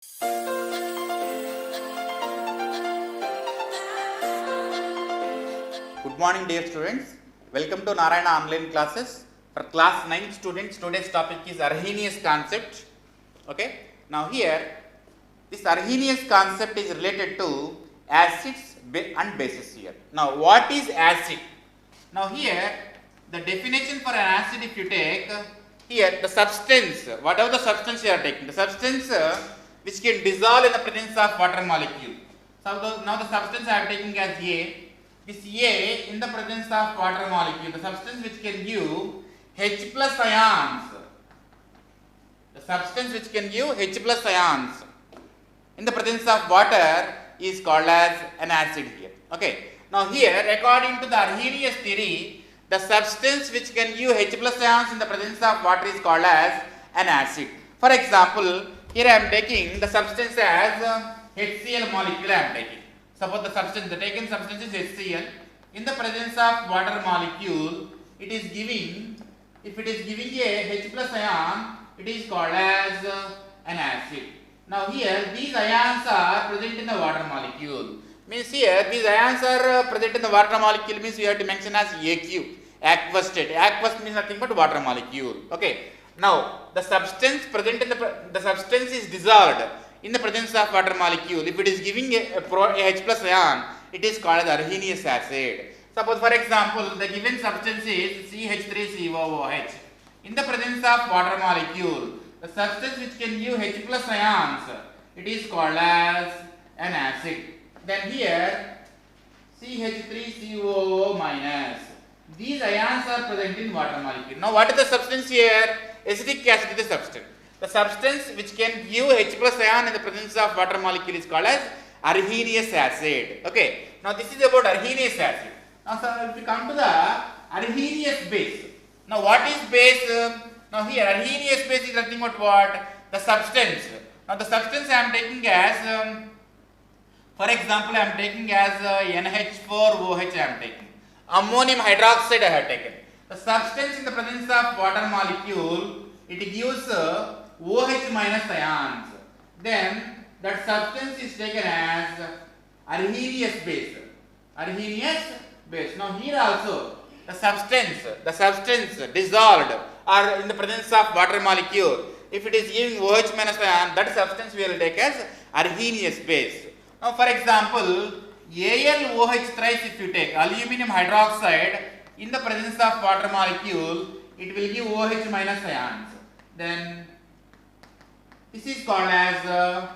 Good morning dear students, welcome to Narayana online classes for class 9 students. Today's topic is Arrhenius concept. Okay, now here this Arrhenius concept is related to acids and bases here. Now what is acid? Now here the definition for an acid, if you take here the substance, whatever the substance you are taking, the substance which can dissolve in the presence of water molecule. So now the substance I am taking as A. This A in the presence of water molecule, the substance which can give H plus ions, the substance which can give H plus ions in the presence of water is called as an acid here. Okay. Now here, according to the Arrhenius theory, the substance which can give H plus ions in the presence of water is called as an acid. For example, here I am taking the substance as HCl molecule I am taking. Suppose the substance, the taken substance is HCl. In the presence of water molecule, it is giving, if it is giving a H plus ion, it is called as an acid. Now here, these ions are present in the water molecule. Means here, these ions are present in the water molecule, means we have to mention as AQ, aqueous state. Aqueous means nothing but water molecule. Okay. Now, the substance present in the substance is dissolved in the presence of water molecule. If it is giving a H plus ion, it is called as Arrhenius acid. Suppose for example, the given substance is CH3COOH. In the presence of water molecule, the substance which can give H plus ions, it is called as an acid. Then here, CH3COO minus. These ions are present in water molecule. Now what is the substance here? Acetic acid is the substance. The substance which can give H plus ion in the presence of water molecule is called as Arrhenius acid. Okay. Now this is about Arrhenius acid. Now if we come to the Arrhenius base. Now what is base? Now here Arrhenius base is nothing but what? The substance. Now the substance I am taking as, for example, I am taking as NH4OH I am taking. Ammonium hydroxide I have taken. The substance in the presence of water molecule, it gives OH minus ions. Then that substance is taken as Arrhenius base. Arrhenius base. Now here also the substance dissolved or in the presence of water molecule, if it is giving OH minus ion, that substance we will take as Arrhenius base. Now for example, AlOH thrice if you take aluminum hydroxide in the presence of water molecule, it will give OH minus ions. Then this is called as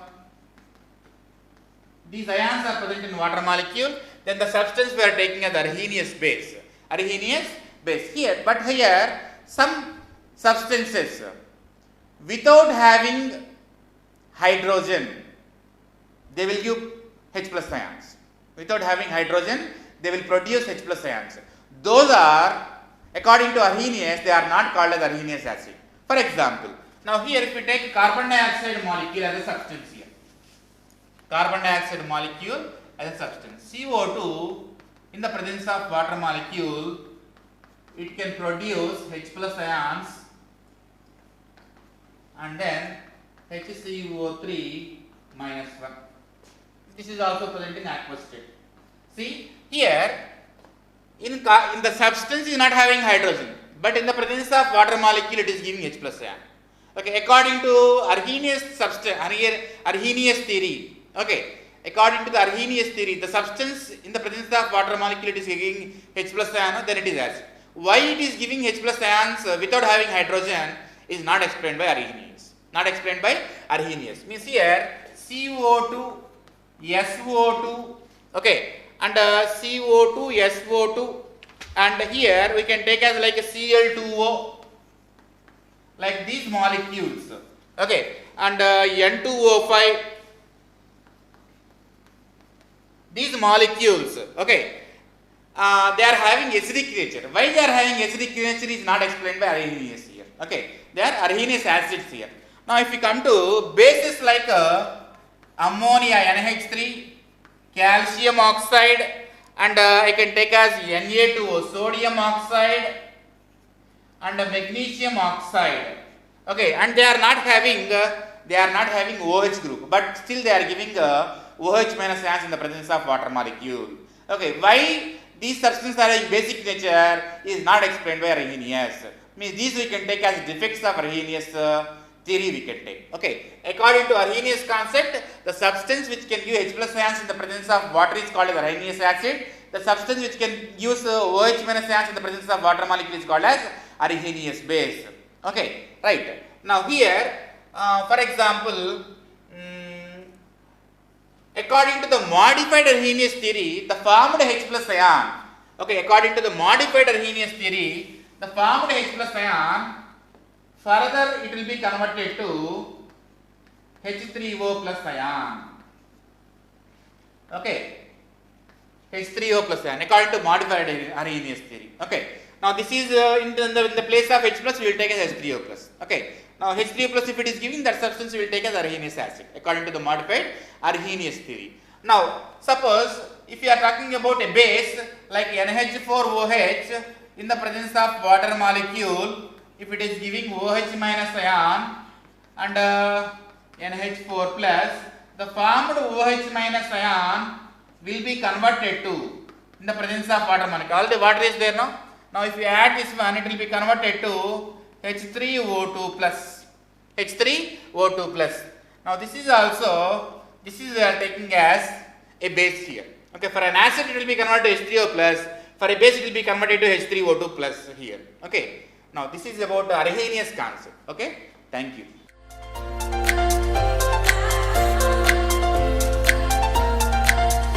these ions are present in water molecule. Then the substance we are taking as Arrhenius base. Arrhenius base here, but here some substances without having hydrogen, they will give H plus ions. Without having hydrogen, they will produce H plus ions. Those are, according to Arrhenius, they are not called as Arrhenius acid. For example, now here if we take carbon dioxide molecule as a substance here, carbon dioxide molecule as a substance, CO2 in the presence of water molecule, it can produce H plus ions and then HCO3 minus 1. This is also present in aqueous state. See here, in the substance is not having hydrogen, but in the presence of water molecule it is giving H plus ion. Okay, according to Arrhenius theory. Okay, according to the Arrhenius theory, the substance in the presence of water molecule it is giving H plus ion, then it is acid. Why it is giving H plus ions without having hydrogen is not explained by Arrhenius. Not explained by Arrhenius. Means here CO2, SO2, okay, and CO2, SO2, and here we can take as like a Cl2O, like these molecules, okay, and N2O5, these molecules, okay, they are having acidic nature. Why they are having acidic nature is not explained by Arrhenius here. Okay, they are Arrhenius acids here. Now if we come to bases like ammonia NH3, calcium oxide, and I can take as Na2O, sodium oxide, and magnesium oxide. Okay, and they are not having they are not having OH group, but still they are giving OH minus ions in the presence of water molecule. Okay, why these substances are having basic nature is not explained by Arrhenius. Means these we can take as defects of Arrhenius theory we can take. Okay, according to Arrhenius concept, the substance which can give H plus ions in the presence of water is called as Arrhenius acid. The substance which can use OH minus ions in the presence of water molecule is called as Arrhenius base. Okay, right. Now here, for example, according to the modified Arrhenius theory, the formed H plus ion, okay, according to the modified Arrhenius theory, the formed H plus ion, further it will be converted to H3O plus ion. Okay, H3O plus ion, according to modified Arrhenius theory. Okay, now this is in the place of H plus, we will take as H3O plus. Okay, now H3O plus, if it is giving, that substance we will take as Arrhenius acid, according to the modified Arrhenius theory. Now, suppose if you are talking about a base like NH4OH in the presence of water molecule, if it is giving OH minus ion and NH4 plus, the formed OH minus ion will be converted to in the presence of water molecule. Already water is there now. Now, if you add this one, it will be converted to H3O2 plus. H3O2 plus. Now, this is also, this is taking as a base here. Okay, for an acid it will be converted to H3O plus. For a base it will be converted to H3O2 plus here. Okay. Now, this is about the Arrhenius concept. Okay. Thank you.